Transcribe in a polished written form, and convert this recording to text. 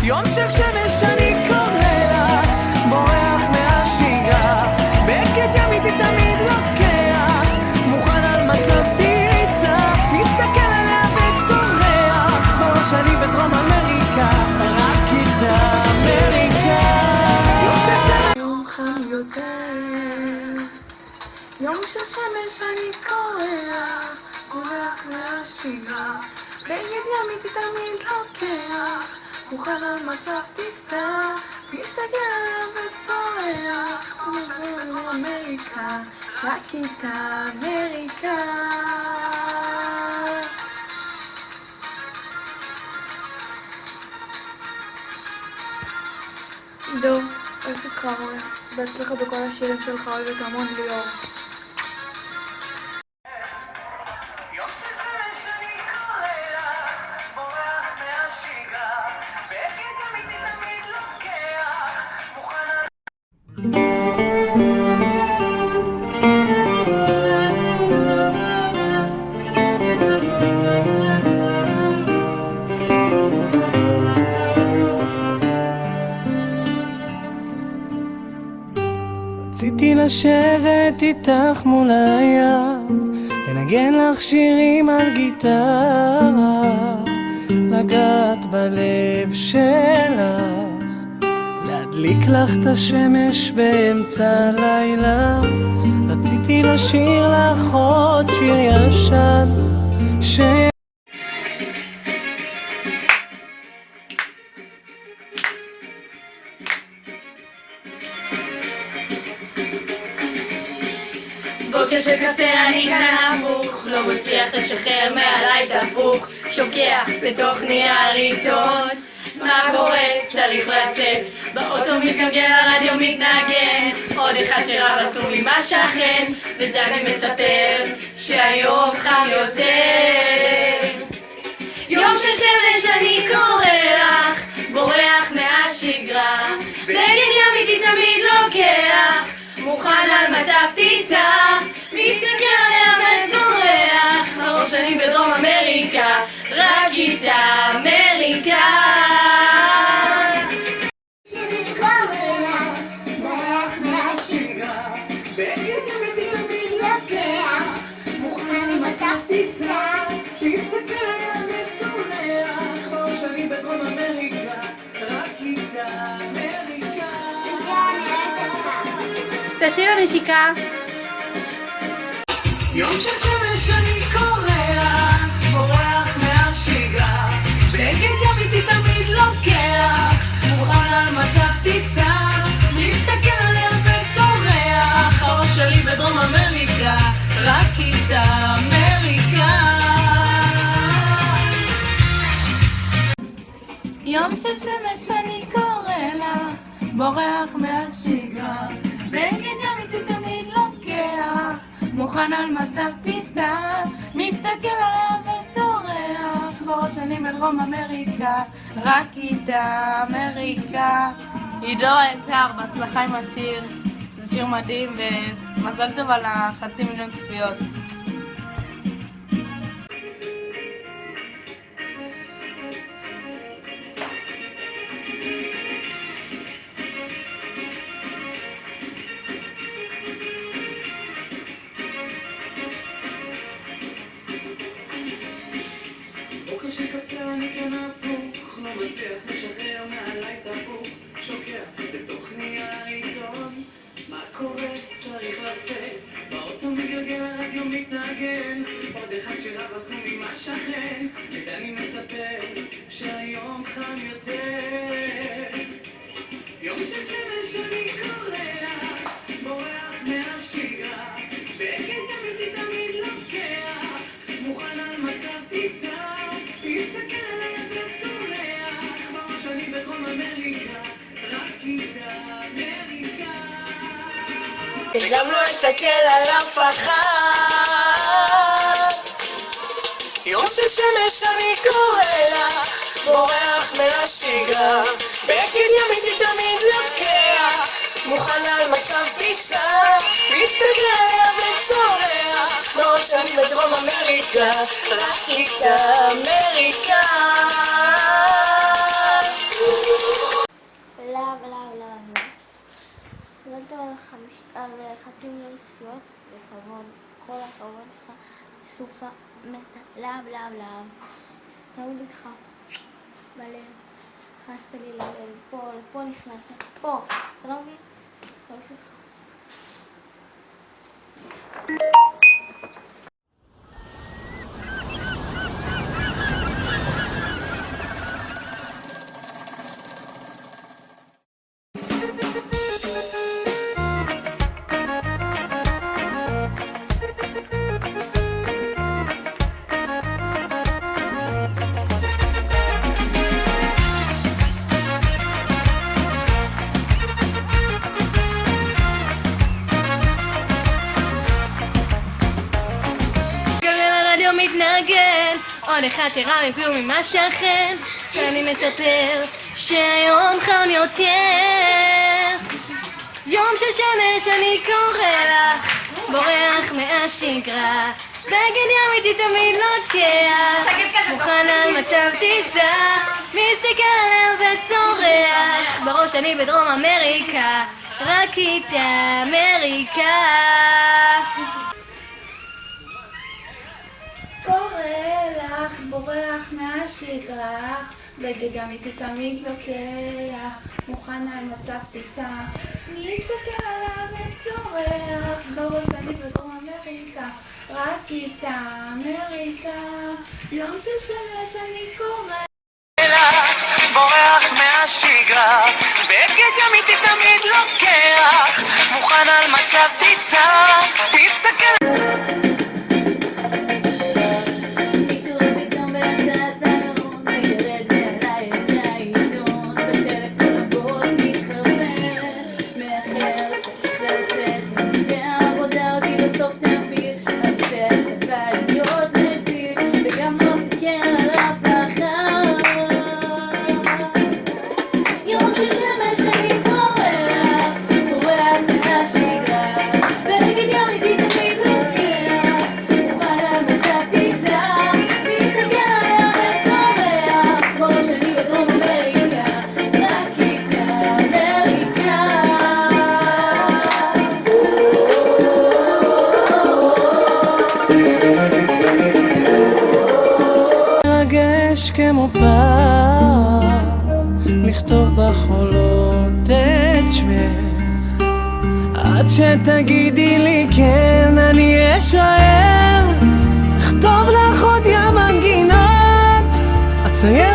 יום של שמש אני קורא לך, בורח מהשגרה, בקט ימית תמיד לוקח, מוכן על מצב טיסה, מסתכל עליה וצורח, בראש אני בדרום אמריקה, רק איתה אמריקה. יום של שמש יום חם יותר, יום של שמש אני קורא, בורח מהשגרה, בגד ימית תמיד לוקח, מוכן על מצב טיסה, מסתכל עליה וצורח, כמו אמריקה, רק איתה אמריקה. עידו, אוהבת אותך המון, בהצלחה בכל השירים שלך, אוהבת המון ליאור. רציתי לשבת איתך מול הים, לנגן לך שירים על גיטרה, לגעת בלב שלך, להדליק לך את השמש באמצע הלילה. רציתי לשיר לך עוד שיר ישן בוקר של קפה אני כאן הפוך, לא מצליח לשחרר מעליי תפוך, שוקע בתוך נייר עיתון. מה קורה? צריך לצאת, באוטו מתגלגל, הרדיו מתנגן, עוד אחד שרב על כלום עם השכן, ודני מספר שהיום חם יותר. יום של שמש אני קורא לך, בורח מהשגרה, בגד ימיתי תמיד לוקח, מוכן על מצב טיסה, מסתכל עליה וצורח, בראש אני בדרום אמריקה, רק איתה אמריקה. שאני קורא לך, בורח מהשגרה, בגד ימיתי תמיד לוקח, מוכן על מצב טיסה, מסתכל עליה וצורח, בראש אני בדרום אמריקה, רק איתה אמריקה. תעשי לה נשיקה. יום של שמש אני קורא לך, בורח מהשגרה, בגד ימיתי תמיד לוקח, מוכן על מצב טיסה, מסתכל עליה וצורח, הראש שלי בדרום אמריקה, רק איתה אמריקה. יום של שמש אני קורא לך, בורח מהשגרה, בגד ימיתי תמיד לוקח, מוכן על מצב טיסה, מסתכל עליה וצורח, בראש אני בדרום אמריקה, רק איתה אמריקה. עידו היקר, בהצלחה עם השיר, זה שיר מדהים ומזל טוב על 500,000 צפיות. בוקר של קפה אני כאן הפוך, לא מצליח לשחרר מעליי תפוך, שוקע בתוך נייר עיתון. מה קורה? צריך לצאת, באוטו מתגלגל, הרדיו מתנגן, עוד אחד שרב על כלום עם השכן, ודני מספר שהיום חם יותר. יום של שמש אני קורא לך, בורח מהשגרה, בגד ימיתי תמיד לוקח, מוכן על מצב טיסה, מסתכל עליה וצורח, בראש אני בדרום אמריקה, רק איתה אמריקה. גם לא אסתכל על אף אחד. יום של שמש אני קורא לך, בורח מהשגרה, בגד ימיתי תמיד לוקח, מוכן על מצב טיסה, מסתכל עליה וצורח, בראש אני בדרום אמריקה, רק איתה אמריקה. גדלת על 500,000 צפיות, זה כבוד, כל הכבוד לך, סופה מתה, להב, תמיד איתך, בלב, נכנסת לי ללב, פה נכנסת, פה, אתה לא מבין? תרגש אותך. מתנגן, עוד אחד שרע מכלום עם השכן, ואני מספר שהיום חם יותר. יום של שמש אני קורא לך, בורח מהשגרה, בגד ים איתי תמיד לוקח, מוכן על מצב טיסה, מסתכל עליו וצורח, בראש אני בדרום אמריקה, רק איתה אמריקה. קורא לך, בורח מהשגרה, בגד ים איתי תמיד לוקח, מוכן על מצב טיסה, מסתכל עליו וצורח, בראש אני בדרום אמריקה, רק איתה אמריקה. יום של שמש אני קורא לך, בורח מהשגרה, בגד ים איתי תמיד לוקח, מוכן על מצב טיסה, מסתכל כמו פעם, לכתוב בחולות את שמך, עד שתגידי לי כן אני אשאר, אכתוב לך עוד ים מנגינות, אצייר